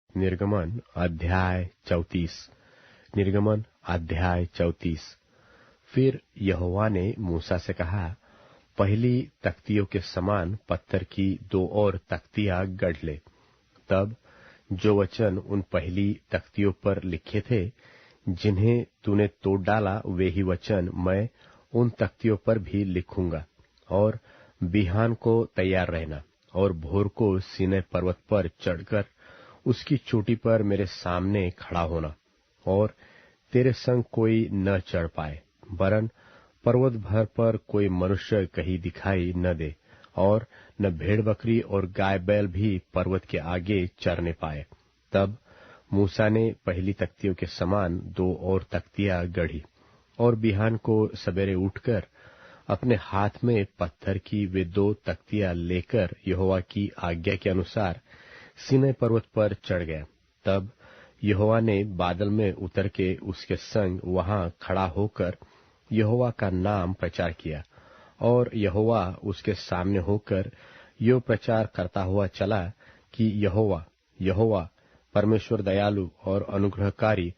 निर्गमन अध्याय 34। निर्गमन अध्याय 34। फिर यहोवा ने मूसा से कहा, पहली तख्तियों के समान पत्थर की 2 और तख्तियां गढ़ ले। तब जो वचन उन पहली तख्तियों पर लिखे थे, जिन्हें तूने तोड़ डाला, वे ही वचन मैं उन तख्तियों पर भी लिखूंगा। और बिहान को तैयार रहना और भोर को सीनै पर्वत पर चढ़कर उसकी चोटी पर मेरे सामने खड़ा होना। और तेरे संग कोई न चढ़ पाए, वरन पर्वत भर पर कोई मनुष्य कहीं दिखाई न दे, और न भेड़ बकरी और गाय बैल भी पर्वत के आगे चरने पाए। तब मूसा ने पहली तख्तियों के समान 2 और तख्तियां गढ़ी, और बिहान को सवेरे उठकर अपने हाथ में पत्थर की वे 2 तख्तियां लेकर यहोवा की आज्ञा के अनुसार सीनै पर्वत पर चढ़ गया। तब यहोवा ने बादल में उतर के उसके संग वहां खड़ा होकर यहोवा का नाम प्रचार किया। और यहोवा उसके सामने होकर यो प्रचार करता हुआ चला कि यहोवा यहोवा परमेश्वर दयालु और अनुग्रहकारी,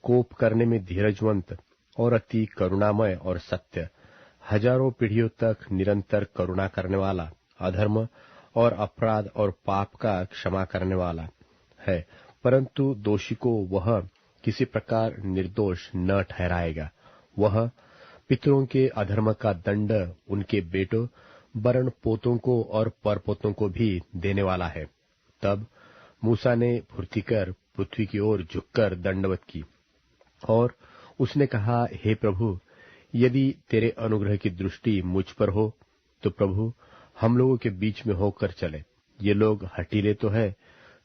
कोप करने में धीरजवंत और अति करुणामय और सत्य, हजारों पीढ़ियों तक निरंतर करुणा करने वाला, अधर्म और अपराध और पाप का क्षमा करने वाला है, परंतु दोषी को वह किसी प्रकार निर्दोष न ठहराएगा। वह पितरों के अधर्म का दंड उनके बेटों वरन पोतों को और परपोतों को भी देने वाला है। तब मूसा ने फुर्ती कर पृथ्वी की ओर झुककर दंडवत की, और उसने कहा, हे प्रभु, यदि तेरे अनुग्रह की दृष्टि मुझ पर हो, तो प्रभु हम लोगों के बीच में होकर चले। ये लोग हठीले तो है,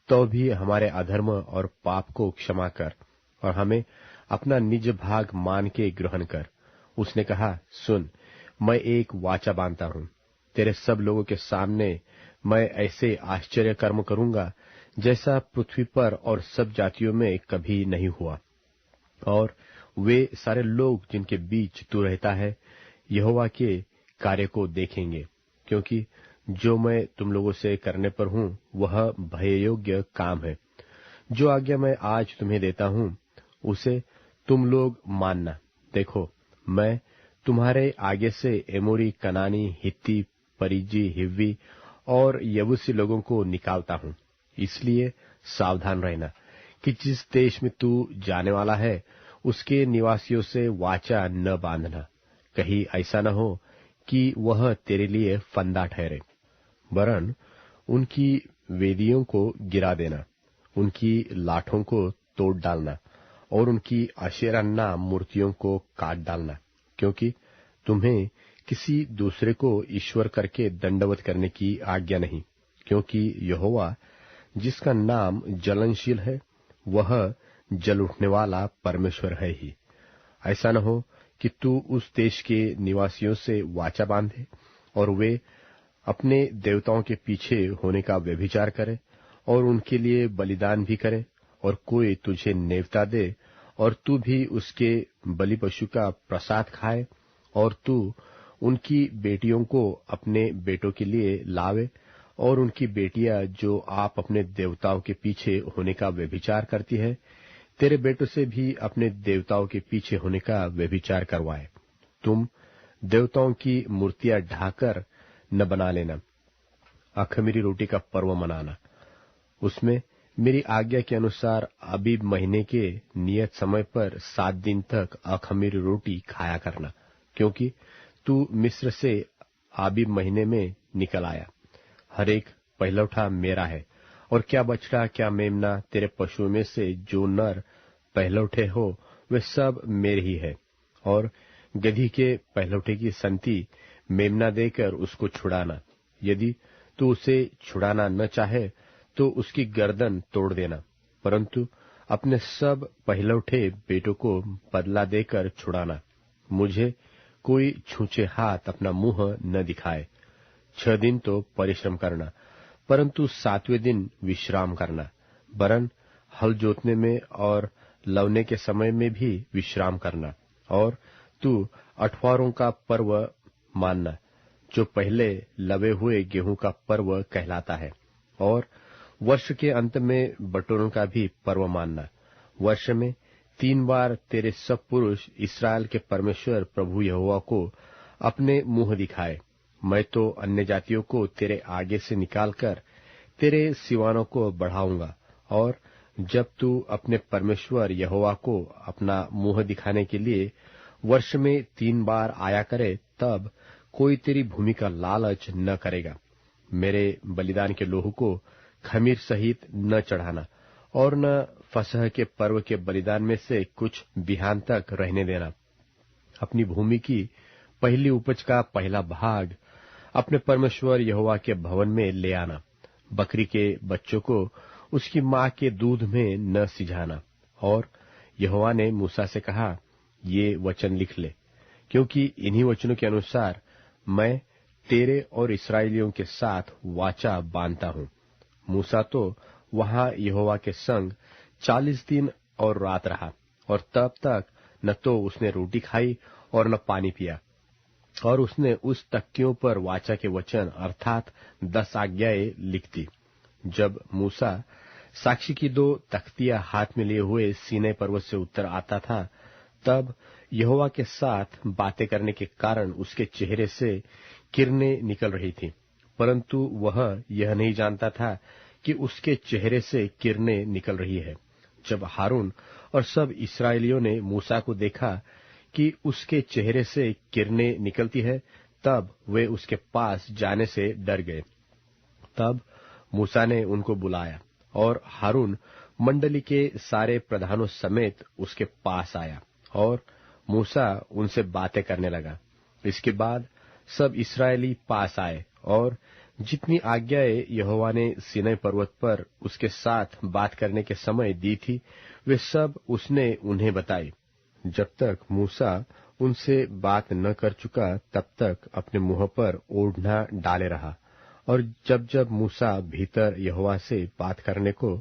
तो भी हमारे अधर्म और पाप को क्षमा कर, और हमें अपना निज भाग मान के ग्रहण कर। उसने कहा, सुन, मैं एक वाचा बांधता हूँ, तेरे सब लोगों के सामने मैं ऐसे आश्चर्य कर्म करूंगा जैसा पृथ्वी पर और सब जातियों में कभी नहीं हुआ। और वे सारे लोग जिनके बीच तू रहता है, यहोवा के कार्य को देखेंगे, क्योंकि जो मैं तुम लोगों से करने पर हूँ वह भययोग्य काम है। जो आज्ञा मैं आज तुम्हें देता हूँ उसे तुम लोग मानना। देखो, मैं तुम्हारे आगे से एमोरी, कनानी, हित्ती, परिज्जी, हिव्वी और यबूसी लोगों को निकालता हूँ। इसलिए सावधान रहना कि जिस देश में तू जाने वाला है उसके निवासियों से वाचा न बांधना, कहीं ऐसा न हो कि वह तेरे लिए फंदा ठहरे। वरन उनकी वेदियों को गिरा देना, उनकी लाठों को तोड़ डालना और उनकी अशेराना मूर्तियों को काट डालना, क्योंकि तुम्हें किसी दूसरे को ईश्वर करके दंडवत करने की आज्ञा नहीं, क्योंकि यहोवा जिसका नाम जलनशील है वह जल उठने वाला परमेश्वर है ही। ऐसा न हो कि तू उस देश के निवासियों से वाचा बांधे और वे अपने देवताओं के पीछे होने का व्यभिचार करे और उनके लिए बलिदान भी करे, और कोई तुझे नेवता दे और तू भी उसके बलि पशु का प्रसाद खाए, और तू उनकी बेटियों को अपने बेटों के लिए लावे, और उनकी बेटियां जो आप अपने देवताओं के पीछे होने का व्यभिचार करती है, तेरे बेटों से भी अपने देवताओं के पीछे होने का व्यभिचार करवाए। तुम देवताओं की मूर्तियां ढाकर न बना लेना। अख़मीरी रोटी का पर्व मनाना, उसमें मेरी आज्ञा के अनुसार अबीब महीने के नियत समय पर 7 दिन तक अख़मीरी रोटी खाया करना, क्योंकि तू मिस्र से आबीब महीने में निकल आया। हर एक पहलौठा मेरा है, और क्या बछड़ा क्या मेमना तेरे पशुओं में से जो नर पहलौठे हो वे सब मेरे ही है। और गधी के पहलौठे की संति मेमना देकर उसको छुड़ाना। यदि तू उसे छुड़ाना न चाहे तो उसकी गर्दन तोड़ देना, परंतु अपने सब पहलौठे बेटों को बदला देकर छुड़ाना। मुझे कोई छूछे हाथ अपना मुंह न दिखाए। 6 दिन तो परिश्रम करना, परंतु 7वें दिन विश्राम करना, वरन हल जोतने में और लवने के समय में भी विश्राम करना। और तू अठवारों का पर्व मानना, जो पहले लवे हुए गेहूं का पर्व कहलाता है, और वर्ष के अंत में बटोरों का भी पर्व मानना। वर्ष में 3 बार तेरे सब पुरुष इस्राएल के परमेश्वर प्रभु यहोवा को अपने मुंह दिखाए। मैं तो अन्य जातियों को तेरे आगे से निकालकर तेरे सिवानों को बढ़ाऊंगा, और जब तू अपने परमेश्वर यहोवा को अपना मुंह दिखाने के लिए वर्ष में 3 बार आया करे, तब कोई तेरी भूमि का लालच न करेगा। मेरे बलिदान के लोहू को खमीर सहित न चढ़ाना, और न फसह के पर्व के बलिदान में से कुछ बिहान तक रहने देना। अपनी भूमि की पहली उपज का पहला भाग अपने परमेश्वर यहोवा के भवन में ले आना। बकरी के बच्चों को उसकी मां के दूध में न सिझाना। और यहोवा ने मूसा से कहा, ये वचन लिख ले, क्योंकि इन्हीं वचनों के अनुसार मैं तेरे और इस्राएलियों के साथ वाचा बांधता हूं। मूसा तो वहां यहोवा के संग 40 दिन और रात रहा, और तब तक न तो उसने रोटी खाई और न पानी पिया। और उसने उस तख्तियों पर वाचा के वचन अर्थात 10 आज्ञाएं लिख दी। जब मूसा साक्षी की 2 तख्तियां हाथ में लिए हुए सीनै पर्वत से उतर आता था, तब यहोवा के साथ बातें करने के कारण उसके चेहरे से किरणें निकल रही थी, परंतु वह यह नहीं जानता था कि उसके चेहरे से किरणें निकल रही है। जब हारून और सब इस्राएलियों ने मूसा को देखा कि उसके चेहरे से किरणें निकलती है, तब वे उसके पास जाने से डर गए। तब मूसा ने उनको बुलाया, और हारून मंडली के सारे प्रधानों समेत उसके पास आया, और मूसा उनसे बातें करने लगा। इसके बाद सब इस्राएली पास आए, और जितनी आज्ञाएं यहोवा ने सीनै पर्वत पर उसके साथ बात करने के समय दी थी, वे सब उसने उन्हें बताई। जब तक मूसा उनसे बात न कर चुका, तब तक अपने मुंह पर ओढ़ना डाले रहा। और जब जब मूसा भीतर यहोवा से बात करने को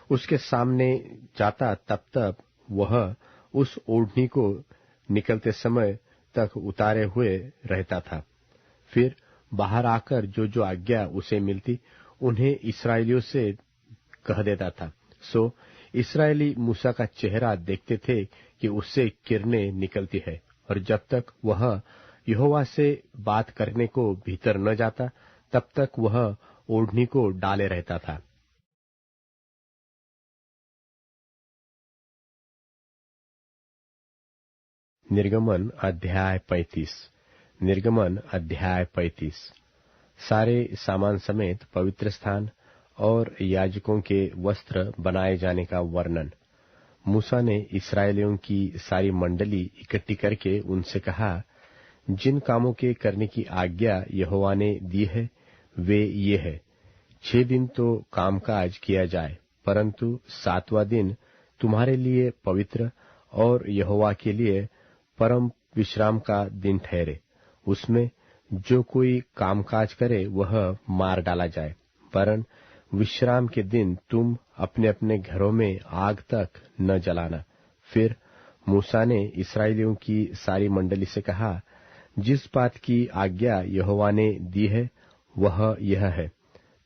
उसके सामने जाता, तब तब वह उस ओढ़नी को निकलते समय तक उतारे हुए रहता था। फिर बाहर आकर जो जो आज्ञा उसे मिलती, उन्हें इस्राएलियों से कह देता था। सो इस्राएली मूसा का चेहरा देखते थे कि उससे किरणें निकलती है, और जब तक वह यहोवा से बात करने को भीतर न जाता, तब तक वह ओढ़नी को डाले रहता था। निर्गमन अध्याय 35। निर्गमन अध्याय 35। सारे सामान समेत पवित्र स्थान और याजकों के वस्त्र बनाए जाने का वर्णन। मूसा ने इस्राएलियों की सारी मंडली इकट्ठी करके उनसे कहा, जिन कामों के करने की आज्ञा यहोवा ने दी है वे ये है। 6 दिन तो कामकाज किया जाए, परंतु 7वां दिन तुम्हारे लिए पवित्र और यहोवा के लिए परम विश्राम का दिन ठहरे। उसमें जो कोई कामकाज करे वह मार डाला जाए, वरन विश्राम के दिन तुम अपने अपने घरों में आग तक न जलाना। फिर मूसा ने इस्राएलियों की सारी मंडली से कहा, जिस बात की आज्ञा यहोवा ने दी है वह यह है,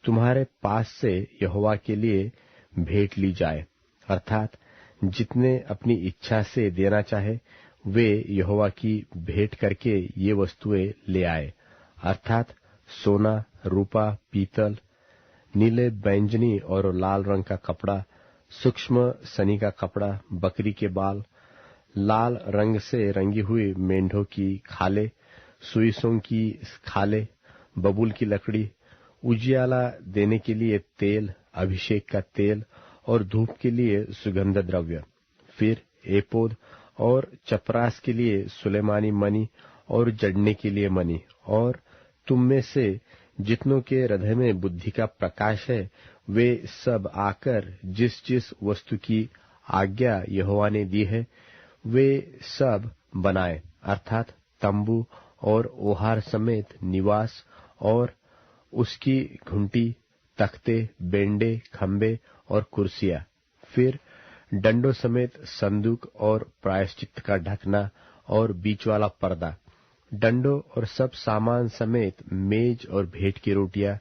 तुम्हारे पास से यहोवा के लिए भेंट ली जाए, अर्थात जितने अपनी इच्छा से देना चाहे वे यहोवा की भेंट करके ये वस्तुएं ले आए, अर्थात सोना, रूपा, पीतल, नीले, बैंजनी और लाल रंग का कपड़ा, सूक्ष्म सनी का कपड़ा, बकरी के बाल, लाल रंग से रंगी हुई मेंढों की खाले, सुइसों की खाले, बबूल की लकड़ी, उजियाला देने के लिए तेल, अभिषेक का तेल और धूप के लिए सुगंध द्रव्य। फिर एपोद और चपरास के लिए सुलेमानी मणि और जड़ने के लिए मणि। और तुम में से जितनों के हृदय में बुद्धि का प्रकाश है, वे सब आकर जिस जिस वस्तु की आज्ञा यहोवा ने दी है वे सब बनाए, अर्थात तंबू और ओहार समेत निवास और उसकी घुंटी, तख्ते, बेंडे, खंबे और कुर्सियां। फिर डंडों समेत संदूक और प्रायश्चित का ढकना और बीच वाला पर्दा, डंडों और सब सामान समेत मेज और भेंट की रोटियां,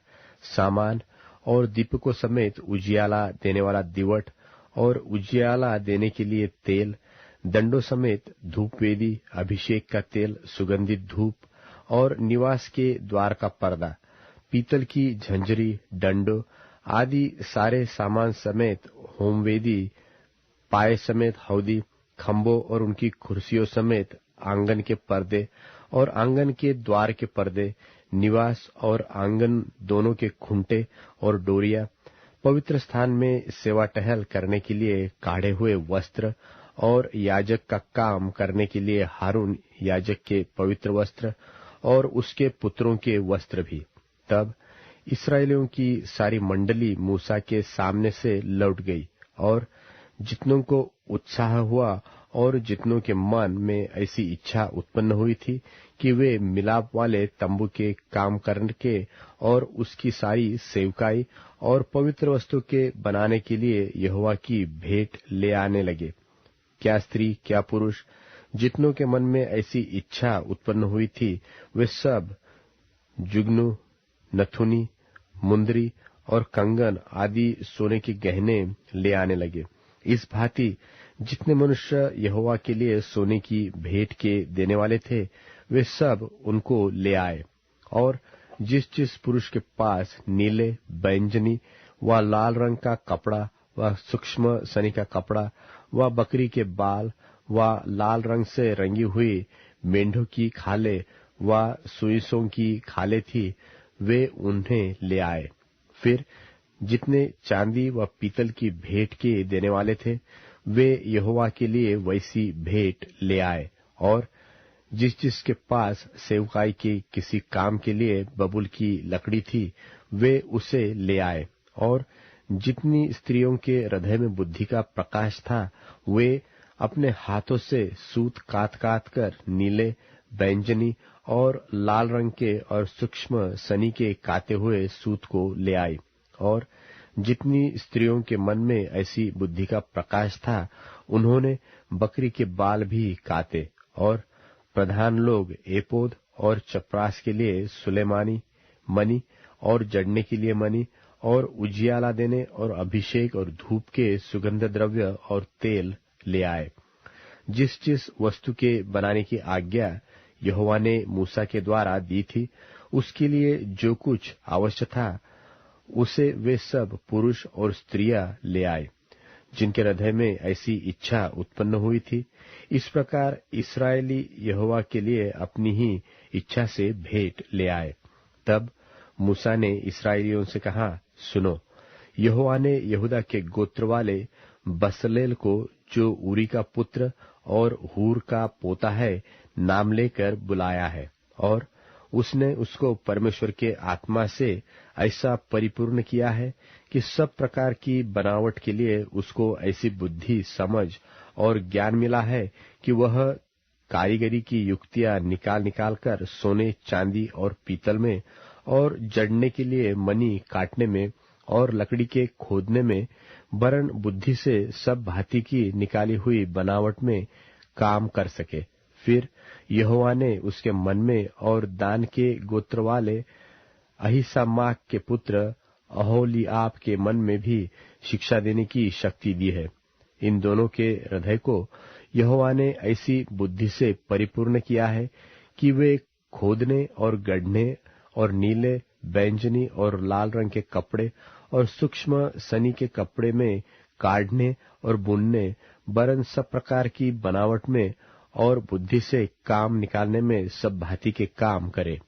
सामान और दीपकों समेत उजियाला देने वाला दिवट और उजियाला देने के लिए तेल, दंडों समेत धूप वेदी, अभिषेक का तेल, सुगंधित धूप और निवास के द्वार का पर्दा, पीतल की झंझरी, डंडों आदि सारे सामान समेत होमवेदी, पाए समेत हौदी, खंभों और उनकी कुर्सियों समेत आंगन के पर्दे और आंगन के द्वार के पर्दे, निवास और आंगन दोनों के खूंटे और डोरिया, पवित्र स्थान में सेवा टहल करने के लिए काढ़े हुए वस्त्र और याजक का काम करने के लिए हारून याजक के पवित्र वस्त्र और उसके पुत्रों के वस्त्र भी। तब इस्राएलियों की सारी मंडली मूसा के सामने से लौट गई, और जितनों को उत्साह हुआ और जितनों के मन में ऐसी इच्छा उत्पन्न हुई थी कि वे मिलाप वाले तंबू के काम करके और उसकी सारी सेवकाई और पवित्र वस्तु के बनाने के लिए यहोवा की भेंट ले आने लगे, क्या स्त्री क्या पुरुष, जितनों के मन में ऐसी इच्छा उत्पन्न हुई थी, वे सब जुगनू, नथुनी, मुंदरी और कंगन आदि सोने के गहने ले आने लगे। इस भांति जितने मनुष्य यहोवा के लिए सोने की भेंट के देने वाले थे, वे सब उनको ले आए। और जिस पुरुष के पास नीले, बैंजनी व लाल रंग का कपड़ा व सूक्ष्म सनी का कपड़ा व बकरी के बाल व लाल रंग से रंगी हुई मेंढों की खाले व सुइसों की खाले थी, वे उन्हें ले आए। फिर जितने चांदी व पीतल की भेंट के देने वाले थे, वे यहोवा के लिए वैसी भेंट ले आए। और जिसके पास सेवकाई के किसी काम के लिए बबूल की लकड़ी थी, वे उसे ले आए। और जितनी स्त्रियों के हृदय में बुद्धि का प्रकाश था, वे अपने हाथों से सूत काट काट कर नीले, बैंजनी और लाल रंग के और सूक्ष्म सनी के काते हुए सूत को ले आई। और जितनी स्त्रियों के मन में ऐसी बुद्धि का प्रकाश था, उन्होंने बकरी के बाल भी काते। और प्रधान लोग एपोद और चपरास के लिए सुलेमानी मणि और जड़ने के लिए मणि और उजियाला देने और अभिषेक और धूप के सुगंध द्रव्य और तेल ले आए। जिस वस्तु के बनाने की आज्ञा यहोवा ने मूसा के द्वारा दी थी, उसके लिए जो कुछ आवश्यक था, उसे वे सब पुरुष और स्त्रियां ले आए, जिनके हृदय में ऐसी इच्छा उत्पन्न हुई थी। इस प्रकार इस्राएली यहोवा के लिए अपनी ही इच्छा से भेंट ले आए। तब मूसा ने इस्राएलियों से कहा, सुनो, यहोवा ने यहूदा के गोत्र वाले बसलेल को, जो उरी का पुत्र और हूर का पोता है, नाम लेकर बुलाया है, और उसने उसको परमेश्वर के आत्मा से ऐसा परिपूर्ण किया है कि सब प्रकार की बनावट के लिए उसको ऐसी बुद्धि, समझ और ज्ञान मिला है कि वह कारीगरी की युक्तियां निकाल कर सोने, चांदी और पीतल में और जड़ने के लिए मणि काटने में और लकड़ी के खोदने में, वरन बुद्धि से सब भांति की निकाली हुई बनावट में काम कर सके। फिर यहोवा ने उसके मन में और दान के गोत्र वाले अहीसामाक के पुत्र अहोलीआब के मन में भी शिक्षा देने की शक्ति दी है। इन दोनों के हृदय को यहोवा ने ऐसी बुद्धि से परिपूर्ण किया है कि वे खोदने और गढ़ने और नीले, बैंजनी और लाल रंग के कपड़े और सूक्ष्म सनी के कपड़े में काढ़ने और बुनने, वरन सब प्रकार की बनावट में और बुद्धि से काम निकालने में सब भांति के काम करे।